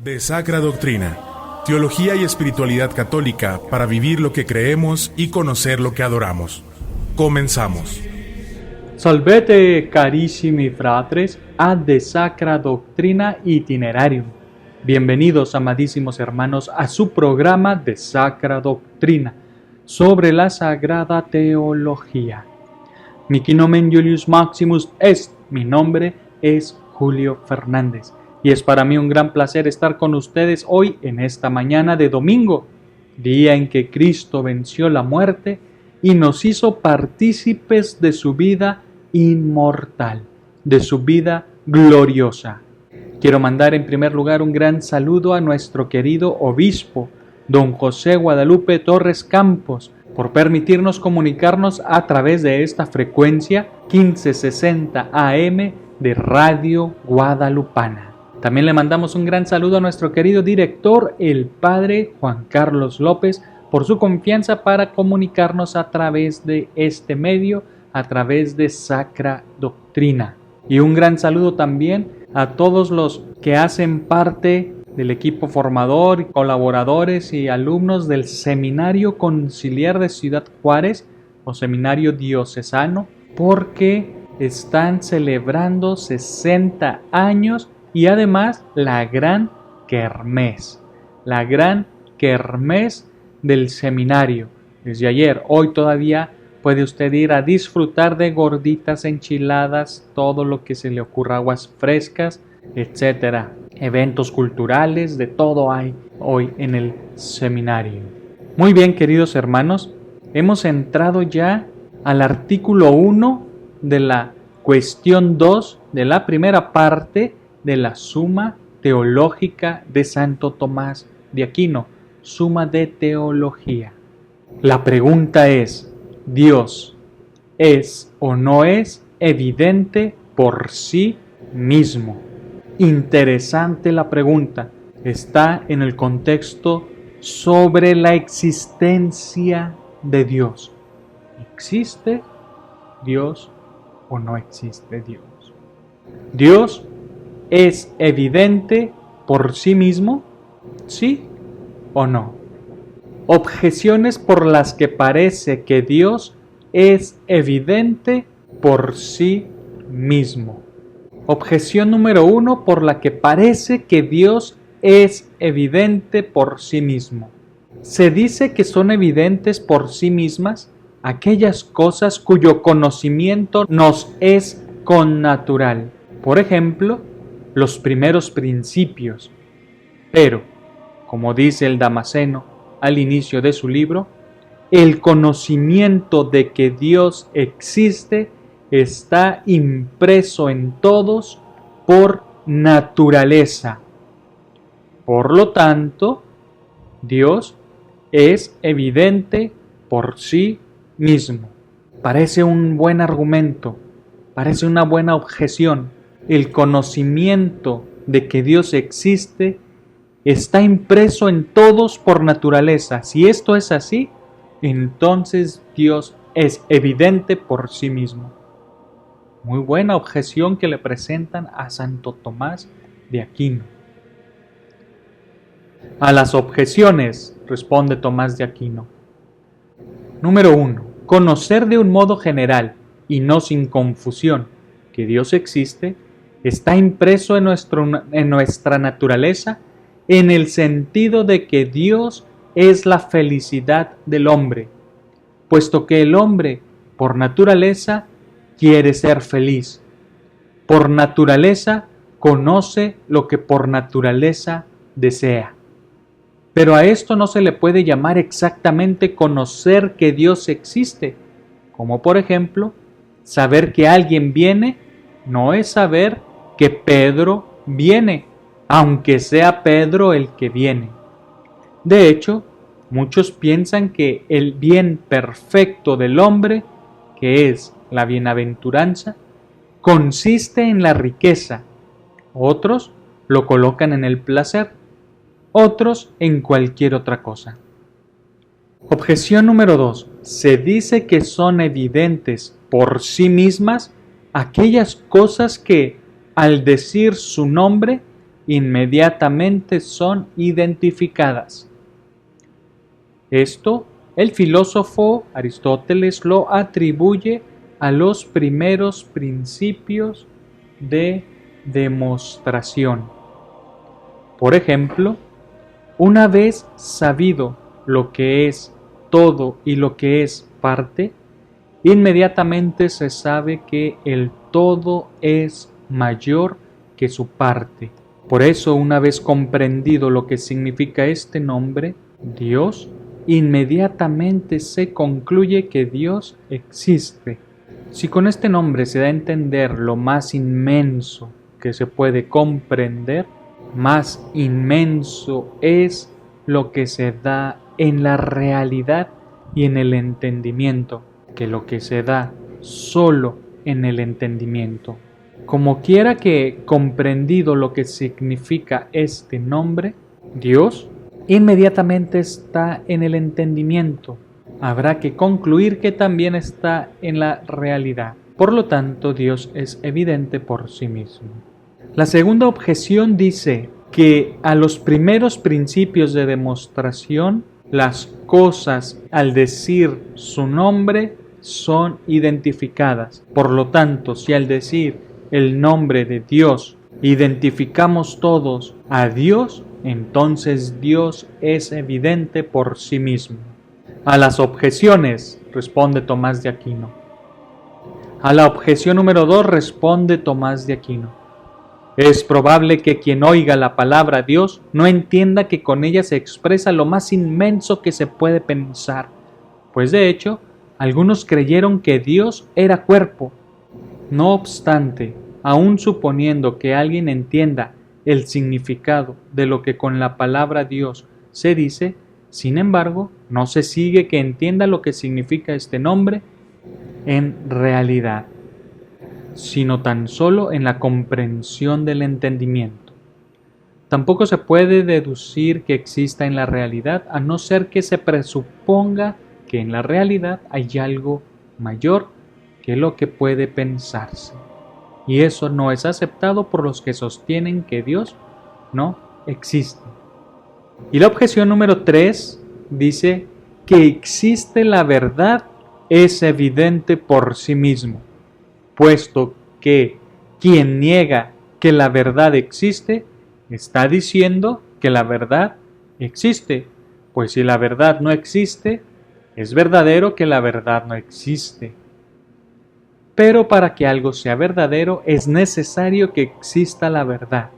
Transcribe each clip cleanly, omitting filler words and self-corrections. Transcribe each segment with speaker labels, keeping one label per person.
Speaker 1: De Sacra Doctrina, teología y espiritualidad católica para vivir lo que creemos y conocer lo que adoramos. Comenzamos.
Speaker 2: Salvete carissimi fratres ad De Sacra Doctrina Itinerarium. Bienvenidos, amadísimos hermanos, a su programa de Sacra Doctrina sobre la Sagrada Teología. Mihi nomen Julius Maximus est, mi nombre es Julio Fernández. Y es para mí un gran placer estar con ustedes hoy en esta mañana de domingo, día en que Cristo venció la muerte y nos hizo partícipes de su vida inmortal, de su vida gloriosa. Quiero mandar en primer lugar un gran saludo a nuestro querido obispo, don José Guadalupe Torres Campos, por permitirnos comunicarnos a través de esta frecuencia 1560 AM de Radio Guadalupana. También le mandamos un gran saludo a nuestro querido director, el padre Juan Carlos López, por su confianza para comunicarnos a través de este medio, a través de Sacra Doctrina. Y un gran saludo también a todos los que hacen parte del equipo formador, colaboradores y alumnos del Seminario Conciliar de Ciudad Juárez o Seminario Diocesano, porque están celebrando 60 años y además la gran kermés del seminario. Desde ayer, hoy todavía puede usted ir a disfrutar de gorditas, enchiladas, todo lo que se le ocurra, aguas frescas, etcétera. Eventos culturales, de todo hay hoy en el seminario. Muy bien, queridos hermanos, hemos entrado ya al artículo 1 de la cuestión 2 de la primera parte de la Suma Teológica de Santo Tomás de Aquino, Suma de Teología. La pregunta es: ¿Dios es o no es evidente por sí mismo? Interesante la pregunta. Está en el contexto sobre la existencia de Dios. ¿Existe Dios o no existe Dios? ¿Dios es evidente por sí mismo? ¿Sí o no? Objeciones por las que parece que Dios es evidente por sí mismo. Objeción número 1 por la que parece que Dios es evidente por sí mismo. Se dice que son evidentes por sí mismas aquellas cosas cuyo conocimiento nos es connatural. Por ejemplo, los primeros principios. Pero, como dice el Damasceno al inicio de su libro, el conocimiento de que Dios existe está impreso en todos por naturaleza. Por lo tanto, Dios es evidente por sí mismo. Parece un buen argumento, parece una buena objeción. El conocimiento de que Dios existe está impreso en todos por naturaleza. Si esto es así, entonces Dios es evidente por sí mismo. Muy buena objeción que le presentan a Santo Tomás de Aquino. A las objeciones responde Tomás de Aquino. Número 1. Conocer de un modo general y no sin confusión que Dios existe está impreso en nuestra naturaleza en el sentido de que Dios es la felicidad del hombre, puesto que el hombre, por naturaleza, quiere ser feliz. Por naturaleza, conoce lo que por naturaleza desea. Pero a esto no se le puede llamar exactamente conocer que Dios existe, como por ejemplo, saber que alguien viene no es saber que Pedro viene, aunque sea Pedro el que viene. De hecho, muchos piensan que el bien perfecto del hombre, que es la bienaventuranza, consiste en la riqueza. Otros lo colocan en el placer, otros en cualquier otra cosa. Objeción número 2. Se dice que son evidentes por sí mismas aquellas cosas que, al decir su nombre, inmediatamente son identificadas. Esto el filósofo Aristóteles lo atribuye a los primeros principios de demostración. Por ejemplo, una vez sabido lo que es todo y lo que es parte, inmediatamente se sabe que el todo es mayor que su parte. Por eso, una vez comprendido lo que significa este nombre, Dios, inmediatamente se concluye que Dios existe. Si con este nombre se da a entender lo más inmenso que se puede comprender, más inmenso es lo que se da en la realidad y en el entendimiento, que lo que se da solo en el entendimiento. Como quiera que comprendido lo que significa este nombre, Dios inmediatamente está en el entendimiento. Habrá que concluir que también está en la realidad. Por lo tanto, Dios es evidente por sí mismo. La segunda objeción dice que a los primeros principios de demostración, las cosas al decir su nombre son identificadas. Por lo tanto, si al decir el nombre de Dios identificamos todos a Dios, entonces Dios es evidente por sí mismo. A las objeciones, responde Tomás de Aquino. A la objeción número 2 responde Tomás de Aquino. Es probable que quien oiga la palabra Dios no entienda que con ella se expresa lo más inmenso que se puede pensar, pues de hecho, algunos creyeron que Dios era cuerpo. No obstante, aun suponiendo que alguien entienda el significado de lo que con la palabra Dios se dice, sin embargo, no se sigue que entienda lo que significa este nombre en realidad, sino tan solo en la comprensión del entendimiento. Tampoco se puede deducir que exista en la realidad, a no ser que se presuponga que en la realidad hay algo mayor que lo que puede pensarse. Y eso no es aceptado por los que sostienen que Dios no existe. Y la objeción número 3 dice que existe la verdad es evidente por sí mismo, puesto que quien niega que la verdad existe, está diciendo que la verdad existe, pues si la verdad no existe, es verdadero que la verdad no existe. Pero para que algo sea verdadero es necesario que exista la verdad.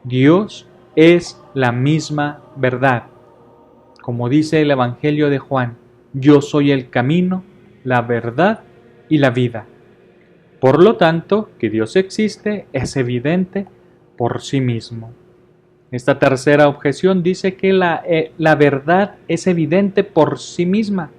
Speaker 2: Dios es la misma verdad. Como dice el Evangelio de Juan, yo soy el camino, la verdad y la vida. Por lo tanto, que Dios existe es evidente por sí mismo. Esta tercera objeción dice que la verdad es evidente por sí misma.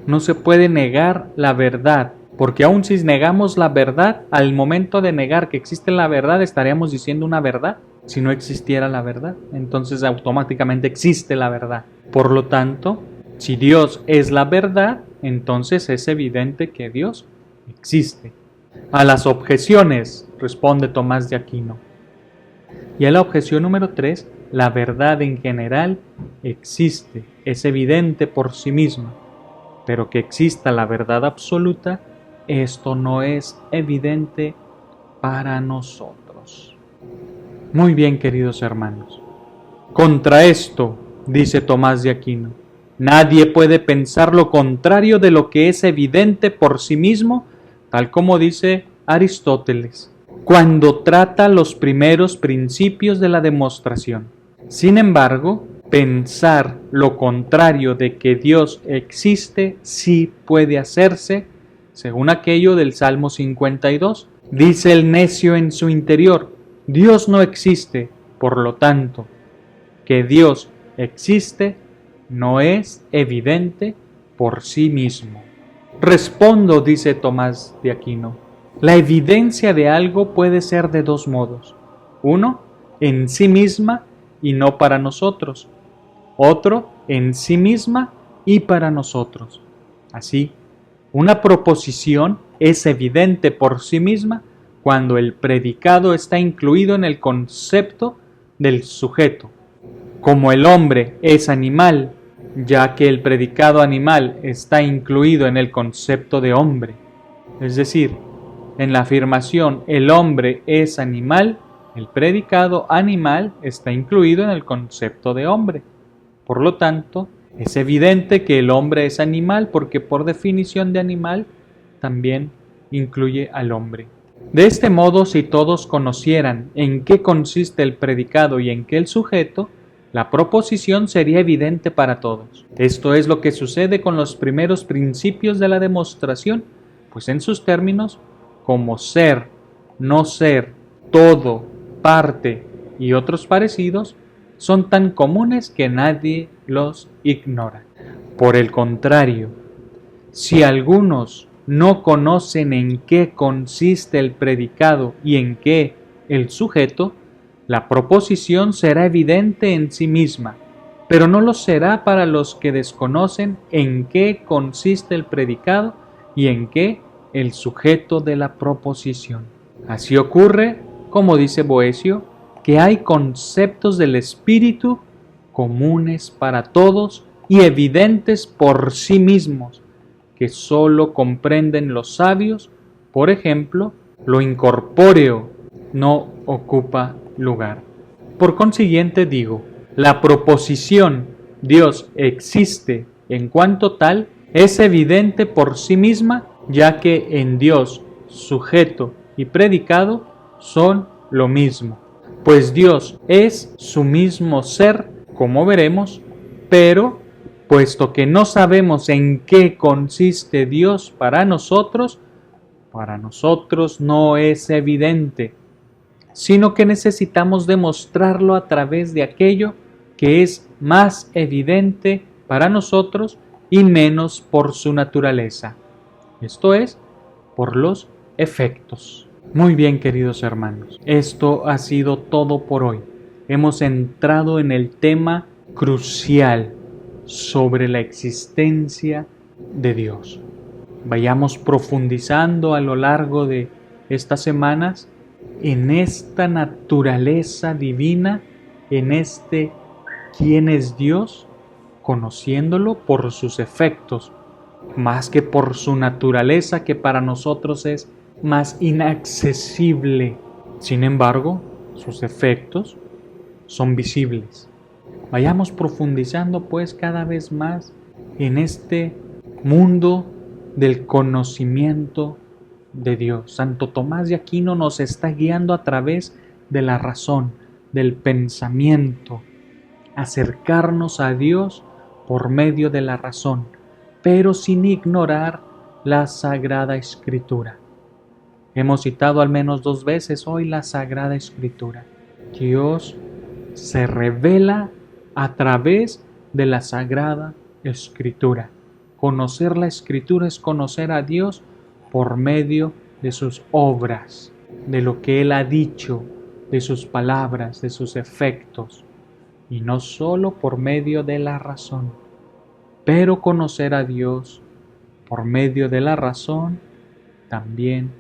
Speaker 2: No se puede negar la verdad, porque aun si negamos la verdad, al momento de negar que existe la verdad, estaríamos diciendo una verdad. Si no existiera la verdad, entonces automáticamente existe la verdad. Por lo tanto, si Dios es la verdad, entonces es evidente que Dios existe. A las objeciones, responde Tomás de Aquino. Y a la objeción número 3, la verdad en general existe, es evidente por sí misma, pero que exista la verdad absoluta, esto no es evidente para nosotros. Muy bien, queridos hermanos. Contra esto, dice Tomás de Aquino, nadie puede pensar lo contrario de lo que es evidente por sí mismo, tal como dice Aristóteles, cuando trata los primeros principios de la demostración. Sin embargo, pensar lo contrario de que Dios existe sí puede hacerse, según aquello del Salmo 52. Dice el necio en su interior, Dios no existe, por lo tanto, que Dios existe no es evidente por sí mismo. Respondo, dice Tomás de Aquino, la evidencia de algo puede ser de dos modos. Uno, en sí misma y no para nosotros. Otro, en sí misma y para nosotros. Así, una proposición es evidente por sí misma cuando el predicado está incluido en el concepto del sujeto. Como el hombre es animal, ya que el predicado animal está incluido en el concepto de hombre, es decir, en la afirmación el hombre es animal, el predicado animal está incluido en el concepto de hombre. Por lo tanto, es evidente que el hombre es animal porque por definición de animal también incluye al hombre. De este modo, si todos conocieran en qué consiste el predicado y en qué el sujeto, la proposición sería evidente para todos. Esto es lo que sucede con los primeros principios de la demostración, pues en sus términos, como ser, no ser, todo, parte y otros parecidos, son tan comunes que nadie los ignora. Por el contrario, si algunos no conocen en qué consiste el predicado y en qué el sujeto, la proposición será evidente en sí misma, pero no lo será para los que desconocen en qué consiste el predicado y en qué el sujeto de la proposición. Así ocurre, como dice Boecio, que hay conceptos del espíritu comunes para todos y evidentes por sí mismos, que sólo comprenden los sabios. Por ejemplo, lo incorpóreo no ocupa lugar. Por consiguiente digo, la proposición Dios existe en cuanto tal es evidente por sí misma, ya que en Dios sujeto y predicado son lo mismo, pues Dios es su mismo ser, como veremos, pero puesto que no sabemos en qué consiste Dios para nosotros no es evidente, sino que necesitamos demostrarlo a través de aquello que es más evidente para nosotros y menos por su naturaleza, esto es, por los efectos. Muy bien, queridos hermanos, esto ha sido todo por hoy. Hemos entrado en el tema crucial sobre la existencia de Dios. Vayamos profundizando a lo largo de estas semanas en esta naturaleza divina, en este quién es Dios, conociéndolo por sus efectos, más que por su naturaleza, que para nosotros es más inaccesible. Sin embargo, sus efectos son visibles. Vayamos profundizando pues cada vez más en este mundo del conocimiento de Dios. Santo Tomás de Aquino nos está guiando a través de la razón, del pensamiento, acercarnos a Dios por medio de la razón, pero sin ignorar la Sagrada Escritura. Hemos citado al menos 2 veces hoy la Sagrada Escritura. Dios se revela a través de la Sagrada Escritura. Conocer la Escritura es conocer a Dios por medio de sus obras, de lo que Él ha dicho, de sus palabras, de sus efectos, y no solo por medio de la razón. Pero conocer a Dios por medio de la razón también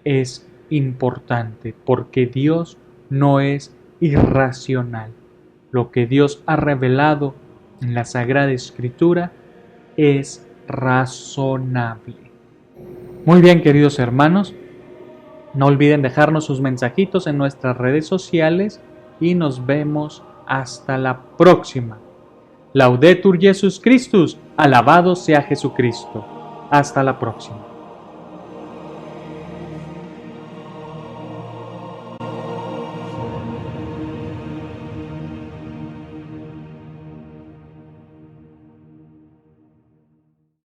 Speaker 2: es importante, porque Dios no es irracional. Lo que Dios ha revelado en la Sagrada Escritura es razonable. Muy bien, queridos hermanos, no olviden dejarnos sus mensajitos en nuestras redes sociales y nos vemos hasta la próxima. Laudetur Jesus Christus, alabado sea Jesucristo. Hasta la próxima.